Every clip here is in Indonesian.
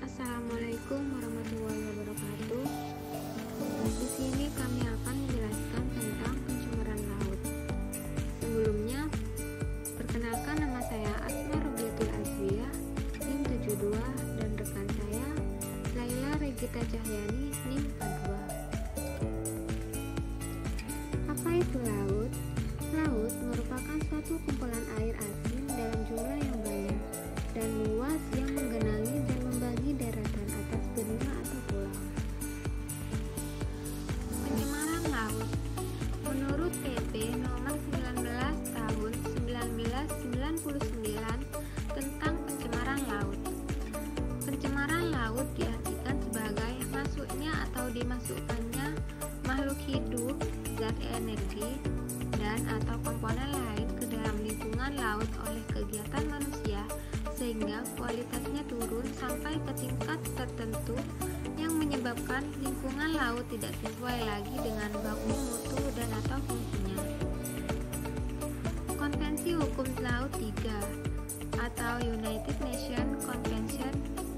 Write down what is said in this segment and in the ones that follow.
Assalamualaikum warahmatullahi wabarakatuh. Di sini kami akan menjelaskan tentang pencemaran laut. Sebelumnya, perkenalkan nama saya Asma Robiatul Azwiyah, NIM 72, dan rekan saya Laila Regita Cahyani, NIM 42. Apa itu laut? Laut merupakan suatu kumpulan air asin dalam jumlah yang banyak dan luas yang menggenangi dan membagi daratan atas benua atau pulau. Pencemaran laut menurut PP nomor 19 tahun 1999 tentang pencemaran laut. Pencemaran laut diartikan sebagai masuknya atau dimasukkannya makhluk hidup, zat energi, dan atau komponen lain ke dalam lingkungan laut oleh kegiatan manusia sehingga kualitasnya turun sampai ke tingkat tertentu yang menyebabkan lingkungan laut tidak sesuai lagi dengan baku mutu dan atau fungsinya. Konvensi Hukum Laut 3 atau United Nations Convention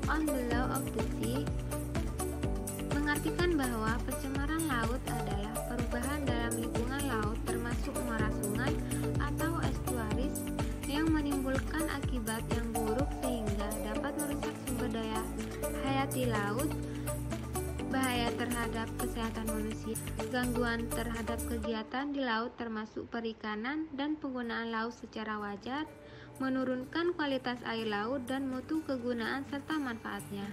on the Law of the Sea mengartikan bahwa pencemaran laut adalah perubahan dalam lingkungan laut termasuk muara sungai atau estuaris yang menimbulkan akibat yang buruk sehingga dapat merusak sumber daya hayati laut, bahaya terhadap kesehatan manusia, gangguan terhadap kegiatan di laut termasuk perikanan dan penggunaan laut secara wajar, menurunkan kualitas air laut dan mutu kegunaan serta manfaatnya.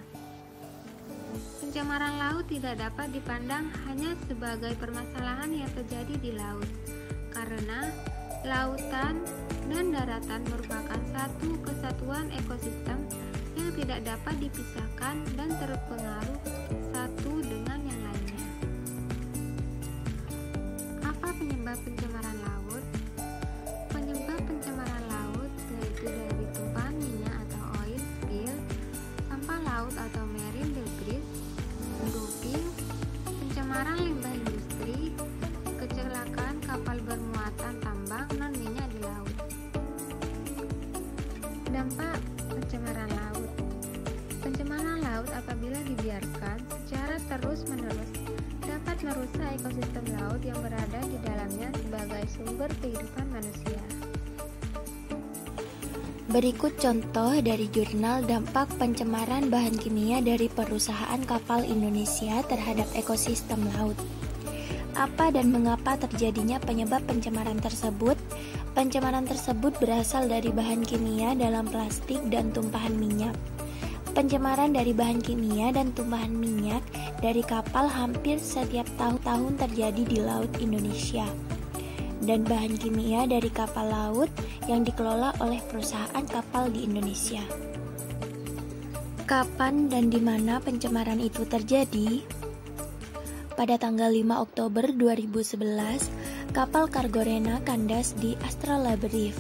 Pencemaran laut tidak dapat dipandang hanya sebagai permasalahan yang terjadi di laut, karena lautan dan daratan merupakan satu kesatuan ekosistem yang tidak dapat dipisahkan dan terpengaruh satu dengan yang lainnya. Apa penyebab pencemaran laut? Penyebab pencemaran laut yaitu dari tumpahan minyak atau oil spill, sampah laut atau marine debris, dumping, pencemaran limbah industri, kecelakaan kapal bermuatan tambang non-minyak di laut. Dampak pencemaran laut. Pencemaran laut apabila dibiarkan secara terus-menerus dapat merusak ekosistem laut yang berada di dalamnya sebagai sumber kehidupan manusia. Berikut contoh dari jurnal dampak pencemaran bahan kimia dari perusahaan kapal Indonesia terhadap ekosistem laut. Apa dan mengapa terjadinya penyebab pencemaran tersebut? Pencemaran tersebut berasal dari bahan kimia dalam plastik dan tumpahan minyak. Pencemaran dari bahan kimia dan tumpahan minyak dari kapal hampir setiap tahun terjadi di laut Indonesia. Dan bahan kimia dari kapal laut yang dikelola oleh perusahaan kapal di Indonesia. Kapan dan di mana pencemaran itu terjadi? Pada tanggal 5 Oktober 2011, kapal kargo Rena kandas di Australia Reef.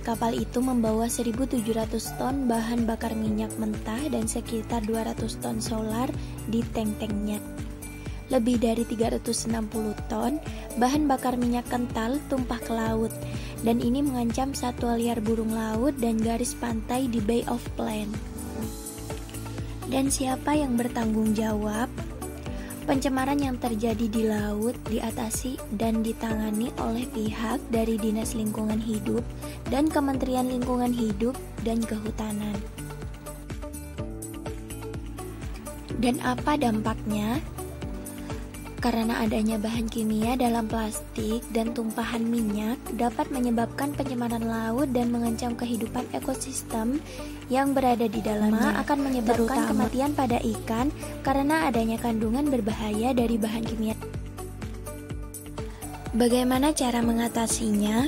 Kapal itu membawa 1.700 ton bahan bakar minyak mentah dan sekitar 200 ton solar di tank-tanknya. Lebih dari 360 ton bahan bakar minyak kental tumpah ke laut, dan ini mengancam satwa liar burung laut dan garis pantai di Bay of Plymouth. Dan siapa yang bertanggung jawab? Pencemaran yang terjadi di laut diatasi dan ditangani oleh pihak dari Dinas Lingkungan Hidup dan Kementerian Lingkungan Hidup dan Kehutanan. Dan apa dampaknya? Karena adanya bahan kimia dalam plastik dan tumpahan minyak dapat menyebabkan pencemaran laut dan mengancam kehidupan ekosistem yang berada di dalamnya, akan menyebabkan kematian pada ikan karena adanya kandungan berbahaya dari bahan kimia. Bagaimana cara mengatasinya?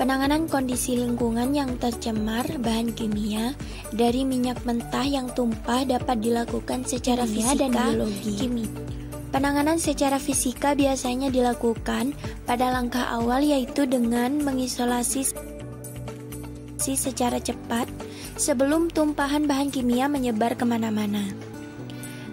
Penanganan kondisi lingkungan yang tercemar bahan kimia dari minyak mentah yang tumpah dapat dilakukan secara fisika dan biologi. Penanganan secara fisika biasanya dilakukan pada langkah awal, yaitu dengan mengisolasi secara cepat sebelum tumpahan bahan kimia menyebar kemana-mana.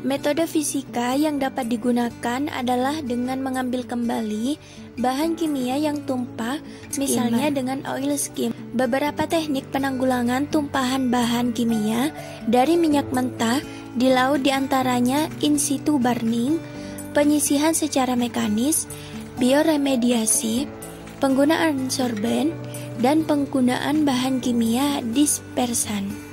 Metode fisika yang dapat digunakan adalah dengan mengambil kembali bahan kimia yang tumpah, misalnya dengan oil skim. Beberapa teknik penanggulangan tumpahan bahan kimia dari minyak mentah di laut diantaranya in situ burning, penyisihan secara mekanis, bioremediasi, penggunaan sorben, dan penggunaan bahan kimia dispersan.